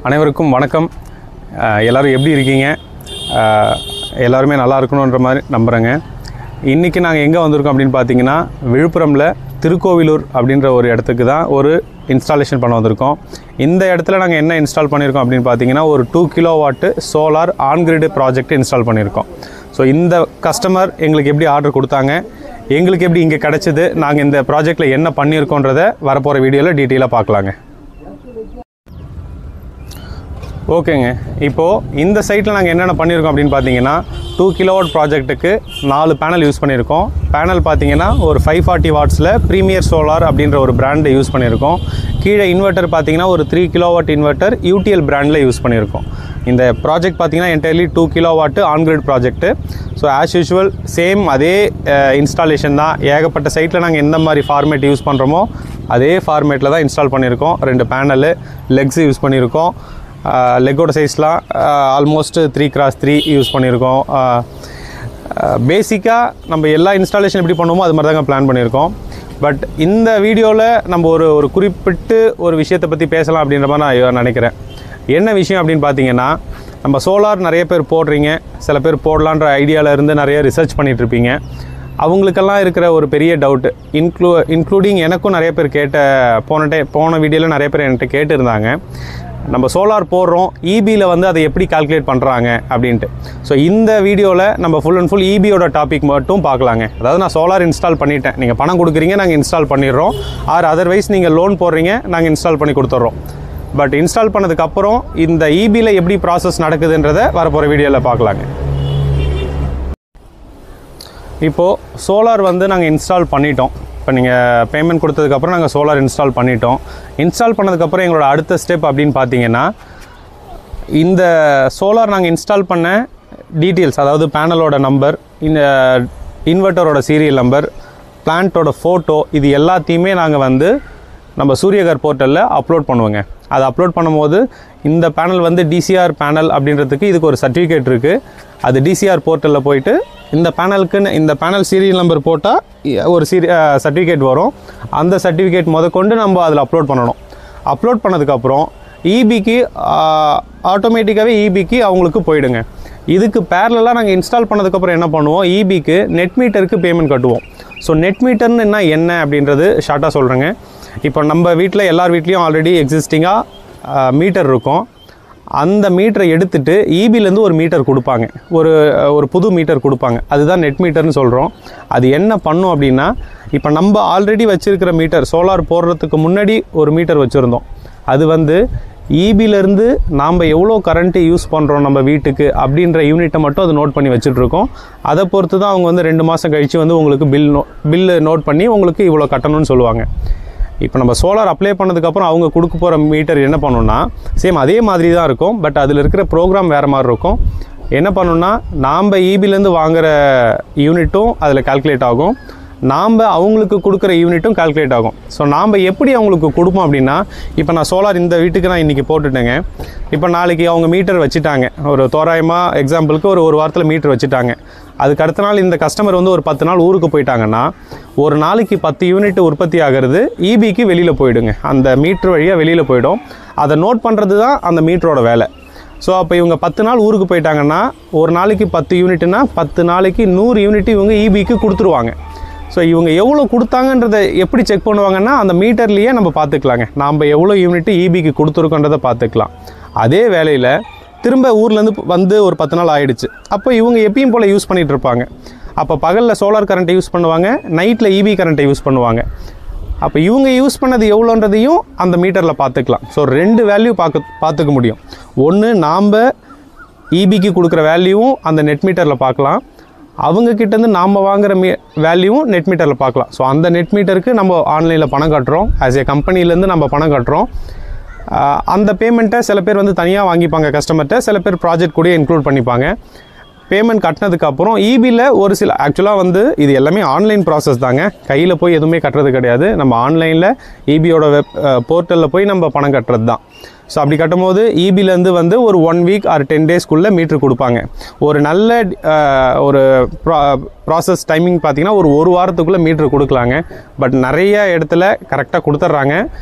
அனைவருக்கும் வணக்கம். எல்லோரும் எப்படி இருக்கீங்க? எல்லாருமே நல்லா இருக்கணுன்ற மாதிரி நம்புகிறேங்க. இன்றைக்கி நாங்கள் எங்கே வந்திருக்கோம் அப்படின்னு பார்த்தீங்கன்னா, விழுப்புரமில் திருக்கோவிலூர் அப்படின்ற ஒரு இடத்துக்கு தான் ஒரு இன்ஸ்டாலேஷன் பண்ண வந்திருக்கோம். இந்த இடத்துல நாங்கள் என்ன இன்ஸ்டால் பண்ணியிருக்கோம் அப்படின்னு பார்த்தீங்கன்னா, ஒரு 2 kilowatt solar on-grid project install பண்ணியிருக்கோம். ஸோ இந்த கஸ்டமர் எங்களுக்கு எப்படி ஆர்டர் கொடுத்தாங்க, எங்களுக்கு எப்படி இங்கே கிடச்சிது, நாங்கள் இந்த ப்ராஜெக்டில் என்ன பண்ணியிருக்கோன்றதை வரப்போகிற வீடியோவில் டீட்டெயிலாக பார்க்கலாங்க. ஓகேங்க, இப்போது இந்த சைட்டில் நாங்கள் என்னென்ன பண்ணியிருக்கோம் அப்படின்னு பார்த்தீங்கன்னா, 2 கிலோவாட் ப்ராஜெக்ட்டுக்கு 4 பேனல் யூஸ் பண்ணியிருக்கோம். பேனல் பார்த்தீங்கன்னா ஒரு 540 வாட்ஸில் ப்ரீமியர் சோலார் அப்படின்ற ஒரு பிராண்டை யூஸ் பண்ணியிருக்கோம். கீழே இன்வெர்ட்டர் பார்த்தீங்கன்னா ஒரு 3 கிலோவாட் இன்வெர்ட்டர் யூடிஎல் பிராண்டில் யூஸ் பண்ணியிருக்கோம். இந்த ப்ராஜெக்ட் பார்த்தீங்கன்னா entirely 2 kilowatt on-grid project. So as usual same அதே இன்ஸ்டாலேஷன் தான். ஏகப்பட்ட சைட்டில் நாங்கள் எந்த மாதிரி ஃபார்மேட் யூஸ் பண்ணுறோமோ அதே ஃபார்மேட்டில் தான் இன்ஸ்டால் பண்ணியிருக்கோம். 2 பேனலு, லெக்ஸ் யூஸ் பண்ணியிருக்கோம். லெக்கோட சைஸ்லாம் ஆல்மோஸ்ட் 3x3 யூஸ் பண்ணியிருக்கோம். பேசிக்காக நம்ம எல்லா இன்ஸ்டாலேஷன் எப்படி பண்ணுவோமோ அது மாதிரி தாங்க பிளான் பண்ணியிருக்கோம். பட் இந்த வீடியோவில் நம்ம ஒரு குறிப்பிட்டு ஒரு விஷயத்தை பற்றி பேசலாம் அப்படின்ற மாதிரி நான் நினைக்கிறேன். என்ன விஷயம் அப்படின்னு பார்த்தீங்கன்னா, நம்ம சோலார் நிறைய பேர் போடுறீங்க, சில பேர் போடலான்ற ஐடியாவில் இருந்து நிறைய ரிசர்ச் பண்ணிகிட்ருப்பீங்க. அவங்களுக்கெல்லாம் இருக்கிற ஒரு பெரிய டவுட்டு, இன்க்ளூடிங் எனக்கும் நிறைய பேர் போன வீடியோவில் நிறைய பேர் என்கிட்ட கேட்டுருந்தாங்க, நம்ம சோலார் போடுறோம், இபியில் வந்து அதை எப்படி கால்குலேட் பண்ணுறாங்க அப்படின்ட்டு. ஸோ இந்த வீடியோவில் நம்ம ஃபுல் அண்ட் ஃபுல் இபியோட டாபிக் மட்டும் பார்க்கலாங்க. அதாவது நான் சோலார் இன்ஸ்டால் பண்ணிட்டேன், நீங்கள் பணம் கொடுக்குறீங்க, நாங்கள் இன்ஸ்டால் பண்ணிடுறோம். அதர்வைஸ் நீங்கள் லோன் போடுறீங்க, நாங்கள் இன்ஸ்டால் பண்ணி கொடுத்துட்றோம். பட் இன்ஸ்டால் பண்ணதுக்கப்புறம் இந்த இபியில் எப்படி ப்ராசஸ் நடக்குதுன்றதை வரப்போகிற வீடியோவில் பார்க்கலாங்க. இப்போது சோலார் வந்து நாங்கள் இன்ஸ்டால் பண்ணிட்டோம். இப்போ நீங்கள் பேமெண்ட் கொடுத்ததுக்கப்புறம் நாங்கள் சோலார் இன்ஸ்டால் பண்ணிட்டோம். இன்ஸ்டால் பண்ணதுக்கப்புறம் எங்களோட அடுத்த ஸ்டெப் அப்படின்னு பார்த்தீங்கன்னா, இந்த சோலார் நாங்கள் இன்ஸ்டால் பண்ண டீட்டெயில்ஸ், அதாவது பேனலோட நம்பர், இந்த இன்வெர்ட்டரோட சீரியல் நம்பர், பிளான்ட்டோட ஃபோட்டோ, இது எல்லாத்தையுமே நாங்கள் வந்து நம்ம சூரியகர் போர்ட்டலில் அப்லோட் பண்ணுவோங்க. அதை அப்லோட் பண்ணும்போது இந்த பேனல் வந்து டிசிஆர் பேனல் அப்படின்றதுக்கு இதுக்கு ஒரு சர்டிஃபிகேட் இருக்குது. அது டிசிஆர் போர்ட்டலில் போயிட்டு இந்த பேனலுக்குன்னு இந்த பேனல் சீரியல் நம்பர் போட்டால் ஒரு சர்டிஃபிகேட் வரும். அந்த சர்டிஃபிகேட் முதற்கொண்டு நம்ம அதில் அப்லோட் பண்ணணும். அப்லோட் பண்ணதுக்கப்புறம் இபிக்கு ஆட்டோமேட்டிக்காகவே இபிக்கு அவங்களுக்கு போயிடுங்க. இதுக்கு பேரலாக நாங்கள் இன்ஸ்டால் பண்ணதுக்கப்புறம் என்ன பண்ணுவோம், இபிக்கு நெட் மீட்டருக்கு பேமெண்ட் கட்டுவோம். ஸோ நெட் மீட்டர்னு என்ன அப்படின்றது ஷார்ட்டாக சொல்கிறேங்க. இப்போ நம்ம வீட்டில் எல்லார் வீட்லேயும் ஆல்ரெடி எக்ஸிஸ்டிங்காக மீட்டர் இருக்கும். அந்த மீட்டரை எடுத்துகிட்டு இபிலேருந்து ஒரு மீட்டர் கொடுப்பாங்க, ஒரு புது மீட்டர் கொடுப்பாங்க. அதுதான் நெட் மீட்டர்னு சொல்கிறோம். அது என்ன பண்ணும் அப்படின்னா, இப்போ நம்ம ஆல்ரெடி வச்சுருக்கிற மீட்டர், சோலார் போடுறதுக்கு முன்னாடி ஒரு மீட்டர் வச்சுருந்தோம். அது வந்து இபிலேருந்து நாம் எவ்வளோ கரண்ட்டு யூஸ் பண்ணுறோம் நம்ம வீட்டுக்கு அப்படின்ற யூனிட்டை மட்டும் அது நோட் பண்ணி வச்சுட்ருக்கோம். அதை பொறுத்து தான் அவங்க வந்து 2 மாதம் கழித்து வந்து உங்களுக்கு பில்லு நோட் பண்ணி உங்களுக்கு இவ்வளோ கட்டணும்னு சொல்லுவாங்க. இப்போ நம்ம சோலார் அப்ளை பண்ணதுக்கப்புறம் அவங்க கொடுக்க போகிற மீட்டர் என்ன பண்ணணும்னா, சேம் அதே மாதிரி தான் இருக்கும். பட் அதில் இருக்கிற ப்ரோக்ராம் வேறு மாதிரி இருக்கும். என்ன பண்ணணும்னா, நாம் இபிலேருந்து வாங்குகிற யூனிட்டும் அதில் கால்குலேட் ஆகும், நாம் அவங்களுக்கு கொடுக்குற யூனிட்டும் கால்குலேட் ஆகும். ஸோ நாம் எப்படி அவங்களுக்கு கொடுப்போம் அப்படின்னா, இப்போ நான் சோலார் இந்த வீட்டுக்கு நான் இன்றைக்கி போட்டுட்டேங்க. இப்போ நாளைக்கு அவங்க மீட்டர் வச்சுட்டாங்க, ஒரு தோராயமாக எக்ஸாம்பிளுக்கு ஒரு வாரத்தில் மீட்டர் வச்சுட்டாங்க. அதுக்கு அடுத்த நாள் இந்த கஸ்டமர் வந்து ஒரு 10 நாள் ஊருக்கு போயிட்டாங்கன்னா, ஒரு நாளைக்கு 10 யூனிட் உற்பத்தி ஆகிறது இபிக்கு வெளியில் போயிடுங்க. அந்த மீட்ரு வழியாக வெளியில் போயிடும். அதை நோட் பண்ணுறது தான் அந்த மீட்டரோட வேலை. ஸோ அப்போ இவங்க 10 நாள் ஊருக்கு போயிட்டாங்கன்னா, ஒரு நாளைக்கு 10 யூனிட்னா 10 நாளைக்கு 100 யூனிட் இவங்க இபிக்கு கொடுத்துருவாங்க. ஸோ இவங்க எவ்வளோ கொடுத்தாங்கன்றதை எப்படி செக் பண்ணுவாங்கன்னா, அந்த மீட்டர்லேயே நம்ம பார்த்துக்கலாங்க, நாம் எவ்வளோ யூனிட் இபிக்கு கொடுத்துருக்கோன்றதை பார்த்துக்கலாம். அதே வேலையில் திரும்ப ஊர்லேருந்து வந்து ஒரு 10 நாள் ஆகிடுச்சு. அப்போ இவங்க எப்பயும் போல் யூஸ் பண்ணிகிட்டு இருப்பாங்க. அப்போ பகலில் சோலார் கரண்ட்டை யூஸ் பண்ணுவாங்க, நைட்டில் இபி கரண்ட்டை யூஸ் பண்ணுவாங்க. அப்போ இவங்க யூஸ் பண்ணது எவ்வளோன்றதையும் அந்த மீட்டரில் பார்த்துக்கலாம். ஸோ 2 வேல்யூ பார்த்துக்க முடியும். ஒன்று, நாம் இபிக்கு கொடுக்குற வேல்யூவும் அந்த நெட் மீட்டரில் பார்க்கலாம், அவங்கக்கிட்டேருந்து நாம் வாங்குகிற வேல்யூவும் நெட் மீட்டரில் பார்க்கலாம். ஸோ அந்த நெட் மீட்டருக்கு நம்ம ஆன்லைனில் பணம் கட்டுறோம், ஆஸ் ஏ கம்பெனிலேருந்து நம்ம பணம் கட்டுறோம். அந்த பேமெண்ட்டை சில பேர் வந்து தனியாக வாங்கிப்பாங்க கஸ்டமர்கிட்ட, சில பேர் ப்ராஜெக்ட் கூட இன்க்ளூட் பண்ணிப்பாங்க. பேமெண்ட் கட்டினதுக்கப்புறம் இபியில் ஒரு சில ஆக்சுவலாக வந்து இது எல்லாமே ஆன்லைன் ப்ராசஸ் தாங்க, கையில் போய் எதுவுமே கட்டுறது கிடையாது. நம்ம ஆன்லைனில் இபியோட போர்ட்டலில் போய் நம்ம பணம் கட்டுறது தான். ஸோ அப்படி கட்டும்போது இபிலேருந்து வந்து ஒரு 1 வீக் ஆர் 10 டேஸ்க்குள்ளே மீட்ரு கொடுப்பாங்க. ஒரு நல்ல ஒரு ப்ராசஸ் டைமிங் பார்த்திங்கன்னா ஒரு வாரத்துக்குள்ளே மீட்ரு கொடுக்கலாங்க. பட் நிறைய இடத்துல கரெக்டாக கொடுத்துட்றாங்க.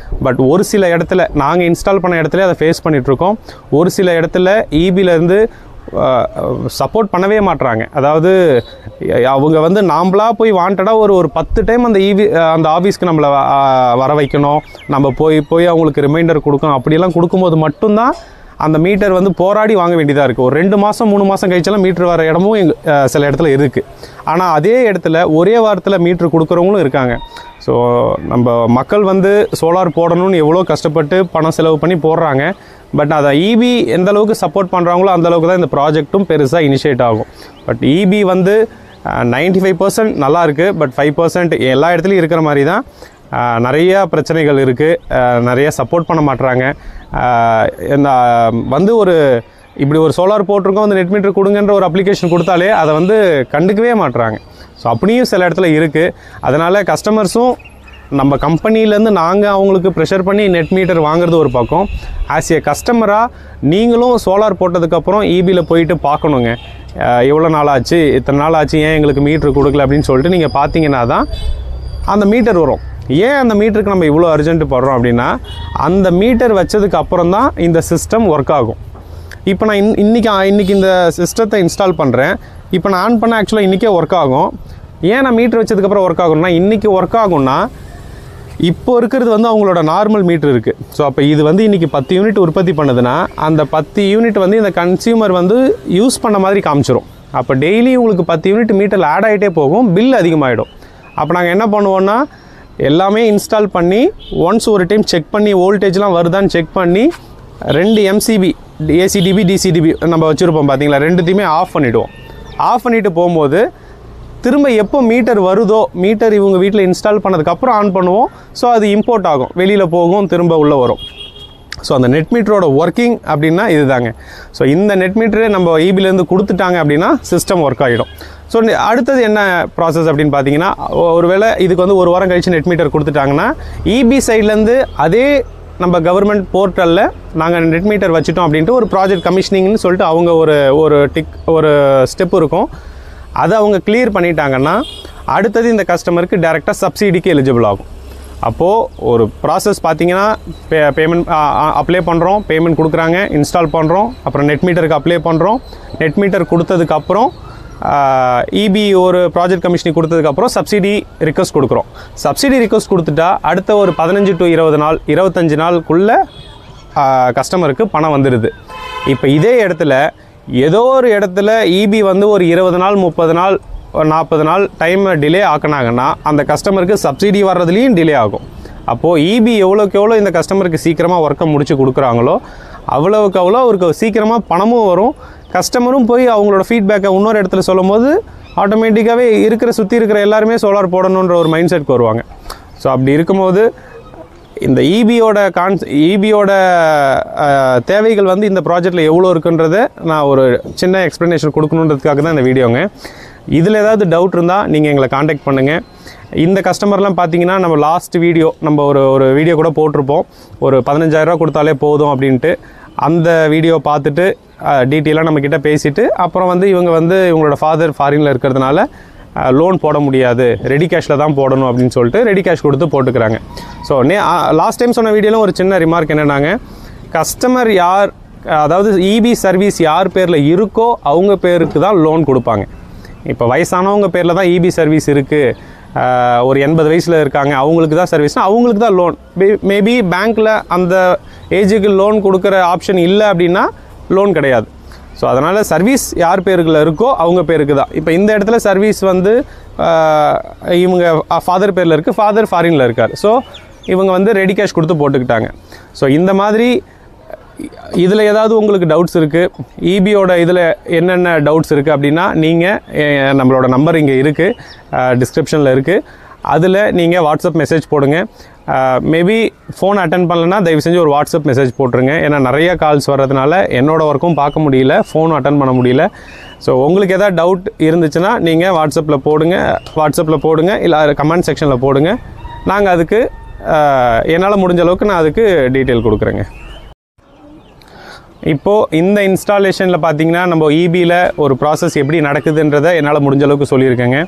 பட் ஒரு சில இடத்துல நாங்கள் இன்ஸ்டால் பண்ண இடத்துல அதை ஃபேஸ் பண்ணிகிட்ருக்கோம். ஒரு சில இடத்துல இபிலேருந்து சப்போர்ட் பண்ணவே மாட்டுறாங்க. அதாவது அவங்க வந்து நாம்ளா போய் வாண்டடாக ஒரு 10 டைம் அந்த ஆஃபீஸ்க்கு நம்மளை வர வைக்கணும், நம்ம போய் அவங்களுக்கு ரிமைண்டர் கொடுக்கணும். அப்படியெல்லாம் கொடுக்கும்போது மட்டும்தான் அந்த மீட்டர் வந்து போராடி வாங்க வேண்டியதாக இருக்குது. ஒரு 2 மாதம் 3 மாதம் கழிச்செல்லாம் மீட்ரு வர இடமும் சில இடத்துல இருக்குது. ஆனால் அதே இடத்துல ஒரே வாரத்தில் மீட்ரு கொடுக்குறவங்களும் இருக்காங்க. ஸோ நம்ம மக்கள் வந்து சோலார் போடணும்னு எவ்வளோ கஷ்டப்பட்டு பணம் செலவு பண்ணி போடுறாங்க. பட் அதை இபி எந்த அளவுக்கு சப்போர்ட் பண்ணுறாங்களோ அந்தளவுக்கு தான் இந்த ப்ராஜெக்ட்டும் பெருசாக இனிஷியேட் ஆகும். பட் இபி வந்து 95% நல்லா இருக்குது. பட் 5% எல்லா இடத்துலையும் இருக்கிற மாதிரி தான் நிறையா பிரச்சனைகள் இருக்குது. நிறையா சப்போர்ட் பண்ண மாட்டுறாங்க. இந்த வந்து இப்படி ஒரு சோலார் போட்டிருக்கோம், வந்து நெட் மீட்டர் கொடுங்கன்ற ஒரு அப்ளிகேஷன் கொடுத்தாலே அதை வந்து கண்டுக்கவே மாட்டுறாங்க. ஸோ அப்படியும் சில இடத்துல இருக்குது. அதனால் கஸ்டமர்ஸும் நம்ம கம்பெனிலேருந்து நாங்கள் அவங்களுக்கு ப்ரெஷர் பண்ணி நெட் மீட்டர் வாங்குறது ஒரு பக்கம். ஆஸ் ஏ கஸ்டமராக நீங்களும் சோலார் போட்டதுக்கப்புறம் இபியில் போயிட்டு பார்க்கணுங்க. எவ்வளோ நாள் ஆச்சு, இத்தனை நாள் ஆச்சு, ஏன் எங்களுக்கு மீட்ரு கொடுக்கல அப்படின்னு சொல்லிட்டு நீங்கள் பார்த்தீங்கன்னா தான் அந்த மீட்டர் வரும். ஏன் அந்த மீட்டருக்கு நம்ம இவ்வளோ அர்ஜென்ட் படுறோம் அப்படின்னா, அந்த மீட்டர் வச்சதுக்கு அப்புறம் தான் இந்த சிஸ்டம் ஒர்க் ஆகும். இப்போ நான் இன்றைக்கி இந்த சிஸ்டத்தை இன்ஸ்டால் பண்ணுறேன். இப்போ நான் ஆன் பண்ண ஆக்சுவலாக இன்றைக்கே ஒர்க் ஆகும். ஏன் நான் மீட்ரு வச்சதுக்கப்புறம் ஒர்க் ஆகும்னா, இன்றைக்கி ஒர்க் ஆகும்னா இப்போ இருக்கிறது வந்து அவங்களோட நார்மல் மீட்ரு இருக்குது. ஸோ அப்போ இது வந்து இன்றைக்கி 10 யூனிட் உற்பத்தி பண்ணுதுன்னா அந்த 10 யூனிட் வந்து இந்த கன்சியூமர் வந்து யூஸ் பண்ண மாதிரி காமிச்சிரும். அப்போ டெய்லி உங்களுக்கு 10 யூனிட் மீட்டரில் ஆட் ஆகிட்டே போகும், பில் அதிகமாகிடும். அப்போ நாங்கள் என்ன பண்ணுவோன்னா, எல்லாமே இன்ஸ்டால் பண்ணி ஒன்ஸ் ஒரு டைம் செக் பண்ணி வோல்டேஜ்லாம் வருதான்னு செக் பண்ணி 2 MCB ஏசிடிபி டிசிடிபி நம்ம வச்சுருப்போம் பார்த்தீங்களா, ரெண்டுத்தையுமே ஆஃப் பண்ணிவிடுவோம். ஆஃப் பண்ணிவிட்டு போகும்போது திரும்ப எப்போ மீட்டர் வருதோ, மீட்டர் இவங்க வீட்டில் இன்ஸ்டால் பண்ணதுக்கப்புறம் ஆன் பண்ணுவோம். ஸோ அது இம்போர்ட் ஆகும், வெளியில் போகும், திரும்ப உள்ளே வரும். ஸோ அந்த நெட் மீட்டரோட ஒர்க்கிங் அப்படின்னா இது தாங்க. ஸோ இந்த நெட் மீட்டரே நம்ம இபிலேருந்து கொடுத்துட்டாங்க அப்படின்னா சிஸ்டம் ஒர்க் ஆகிடும். ஸோ அடுத்தது என்ன ப்ராசஸ் அப்படின்னு பார்த்தீங்கன்னா, ஒருவேளை இதுக்கு வந்து ஒரு வாரம் கழிச்சு நெட் மீட்டர் கொடுத்துட்டாங்கன்னா இபி சைட்லேருந்து அதே நம்ம கவர்மெண்ட் போர்ட்டலில் நாங்கள் நெட் மீட்டர் வச்சுட்டோம் அப்படின்ட்டு ஒரு ப்ராஜெக்ட் கமிஷனிங்னு சொல்லிட்டு அவங்க ஒரு ஸ்டெப் இருக்கும். அதை அவங்க கிளியர் பண்ணிட்டாங்கன்னா அடுத்தது இந்த கஸ்டமருக்கு டைரெக்டாக சப்சிடிக்கு எலிஜிபிள் ஆகும். அப்போது ஒரு ப்ராசஸ் பார்த்தீங்கன்னா, பேமெண்ட் அப்ளை பண்ணுறோம், பேமெண்ட் கொடுக்குறாங்க, இன்ஸ்டால் பண்ணுறோம், அப்புறம் நெட் மீட்டருக்கு அப்ளை பண்ணுறோம். நெட் மீட்டர் கொடுத்ததுக்கப்புறம் இபி ஒரு ப்ராஜெக்ட் கமிஷனிங் கொடுத்ததுக்கப்புறம் சப்சிடி ரிக்வஸ்ட் கொடுக்குறோம். சப்சிடி ரிக்வஸ்ட் கொடுத்துட்டா அடுத்த ஒரு 15 to 20 நாள் 25 நாளுக்குள்ளே கஸ்டமருக்கு பணம் வந்துடுது. இப்போ இதே இடத்துல ஏதோ ஒரு இடத்துல இபி வந்து ஒரு 20 நாள் 30 நாள் 40 நாள் டைமை டிலே ஆக்கினாங்கன்னா அந்த கஸ்டமருக்கு சப்சிடி வர்றதுலேயும் டிலே ஆகும். அப்போது இபி எவ்வளோக்கு எவ்வளோ இந்த கஸ்டமருக்கு சீக்கிரமாக ஒர்க்கை முடிச்சு கொடுக்குறாங்களோ அவ்வளோக்கு அவ்வளோ அவருக்கு சீக்கிரமாக பணமும் வரும். கஸ்டமரும் போய் அவங்களோட ஃபீட்பேக்கை இன்னொரு இடத்துல சொல்லும் போது ஆட்டோமேட்டிக்காகவே சுற்றி இருக்கிற எல்லாருமே சோலார் போடணுன்ற ஒரு மைண்ட் செட்க்கு வருவாங்க. ஸோ அப்படி இருக்கும்போது இந்த இபியோட தேவைகள் வந்து இந்த ப்ராஜெக்டில் எவ்வளோ இருக்குன்றதை நான் ஒரு சின்ன எக்ஸ்ப்ளனேஷன் கொடுக்கணுன்றதுக்காக தான் இந்த வீடியோங்க. இதில் ஏதாவது டவுட் இருந்தால் நீங்கள் எங்களை காண்டாக்ட் பண்ணுங்கள். இந்த கஸ்டமர்லாம் பார்த்தீங்கன்னா நம்ம லாஸ்ட் வீடியோ நம்ம ஒரு வீடியோ கூட போட்டிருப்போம், ஒரு 15,000 ரூபா கொடுத்தாலே போதும் அப்படின்ட்டு. அந்த வீடியோ பார்த்துட்டு டீட்டெயிலாக நம்மக்கிட்ட பேசிவிட்டு அப்புறம் வந்து இவங்களோட ஃபாதர் ஃபாரினில் இருக்கிறதுனால லோன் போட முடியாது, ரெடி கேஷில் தான் போடணும் அப்படின்னு சொல்லிட்டு ரெடி கேஷ் கொடுத்து போட்டுக்கிறாங்க. ஸோ லாஸ்ட் டைம் சொன்ன வீடியோவில் ஒரு சின்ன ரிமார்க் என்னென்னாங்க, கஸ்டமர் யார், அதாவது இபி சர்வீஸ் யார் பேரில் இருக்கோ அவங்க பேருக்கு தான் லோன் கொடுப்பாங்க. இப்போ வயசானவங்க பேரில் தான் இபி சர்வீஸ் இருக்குது, ஒரு 80 வயசில் இருக்காங்க, அவங்களுக்கு தான் சர்வீஸ்னால் அவங்களுக்கு தான் லோன். மேபி பேங்க்கில் அந்த ஏஜுக்கு லோன் கொடுக்குற ஆப்ஷன் இல்லை அப்படின்னா லோன் கிடையாது. ஸோ அதனால் சர்வீஸ் யார் பேருக்குள்ள இருக்கோ அவங்க பேருக்கு தான். இப்போ இந்த இடத்துல சர்வீஸ் வந்து இவங்க ஃபாதர் பேரில் இருக்குது, ஃபாதர் ஃபாரினில் இருக்கார். ஸோ இவங்க வந்து ரெடி கேஷ் கொடுத்து போட்டுக்கிட்டாங்க. ஸோ இந்த மாதிரி இதில் ஏதாவது உங்களுக்கு டவுட்ஸ் இருக்குது, இபியோட இதில் என்னென்ன டவுட்ஸ் இருக்குது அப்படின்னா நீங்கள் நம்மளோட நம்பர் இங்கே இருக்குது, டிஸ்கிரிப்ஷனில் இருக்குது. அதில் நீங்கள் வாட்ஸ்அப் மெசேஜ் போடுங்க. மேபி ஃபோன் அட்டன் பண்ணலன்னா தயவு செஞ்சு ஒரு வாட்ஸ்அப் மெசேஜ் போட்டுருங்க. ஏன்னா நிறைய கால்ஸ் வர்றதுனால என்னோடய ஒர்க்கும் பார்க்க முடியல, ஃபோனும் அட்டன் பண்ண முடியல. ஸோ உங்களுக்கு எதாவது டவுட் இருந்துச்சுன்னா நீங்கள் வாட்ஸ்அப்பில் போடுங்க இல்லை கமெண்ட் செக்ஷனில் போடுங்க. நாங்கள் அதுக்கு என்னால் முடிஞ்ச அளவுக்கு நான் அதுக்கு டீட்டெயில் கொடுக்குறேங்க. இப்போது இந்த இன்ஸ்டாலேஷனில் பார்த்தீங்கன்னா நம்ம ஈபியில் ஒரு ப்ராசஸ் எப்படி நடக்குதுன்றதை என்னால் முடிஞ்ச அளவுக்கு சொல்லியிருக்கேங்க.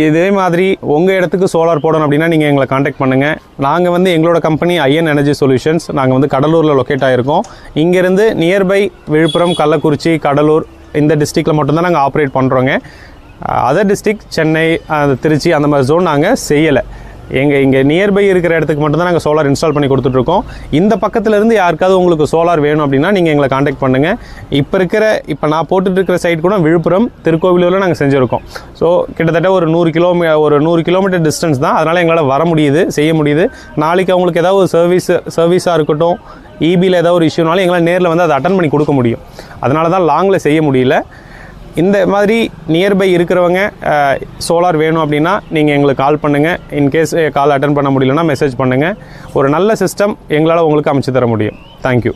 இதே மாதிரி உங்கள் இடத்துக்கு சோலார் போடணும் அப்படின்னா நீங்கள் எங்களை காண்டாக்ட் பண்ணுங்கள். நாங்கள் வந்து எங்களோட கம்பெனி ஐஎன் எனர்ஜி சொல்யூஷன்ஸ், நாங்கள் வந்து கடலூரில் லொக்கேட் ஆகிருக்கோம். இங்கேருந்து நியர்பை விழுப்புரம், கள்ளக்குறிச்சி, கடலூர் இந்த டிஸ்ட்ரிக்டில் மட்டும்தான் நாங்கள் ஆப்ரேட் பண்ணுறோங்க. அதர் டிஸ்ட்ரிக்ட் சென்னை, திருச்சி அந்த மாதிரி ஜோன் நாங்கள் செய்யலை. இங்கே நியர்பை இருக்கிற இடத்துக்கு மட்டும்தான் நாங்கள் சோலார் இன்ஸ்டால் பண்ணி கொடுத்துட்ருக்கோம். இந்த பக்கத்துலேருந்து யாருக்காவது உங்களுக்கு சோலார் வேணும் அப்படின்னா நீங்கள் எங்களை காண்டாக்ட் பண்ணுங்கள். இப்போ நான் போட்டுட்ருக்கிற சைட் கூட விழுப்புரம், திருக்கோவிலூரில் நாங்கள் செஞ்சுருக்கோம். ஸோ கிட்டத்தட்ட ஒரு 100 கிலோமீட்டர் டிஸ்டன்ஸ் தான். அதனால் எங்களால் வர முடியுது, செய்ய முடியுது. நாளைக்கு அவங்களுக்கு ஏதாவது ஒரு சர்வீஸாக இருக்கட்டும், ஈபியில் ஏதாவது ஒரு இஷ்யூனாலும் எங்களால் நேரில் வந்து அதை அட்டன் பண்ணி கொடுக்க முடியும். அதனால தான் லாங்கில் செய்ய முடியல. இந்த மாதிரி நியர்பை இருக்கிறவங்க சோலார் வேணும் அப்படின்னா நீங்கள் எங்களுக்கு கால் பண்ணுங்கள். இன்கேஸ் கால் அட்டன் பண்ண முடியலன்னா மெசேஜ் பண்ணுங்கள். ஒரு நல்ல சிஸ்டம் எங்களால் உங்களுக்கு அமைச்சு தர முடியும். தேங்க்யூ.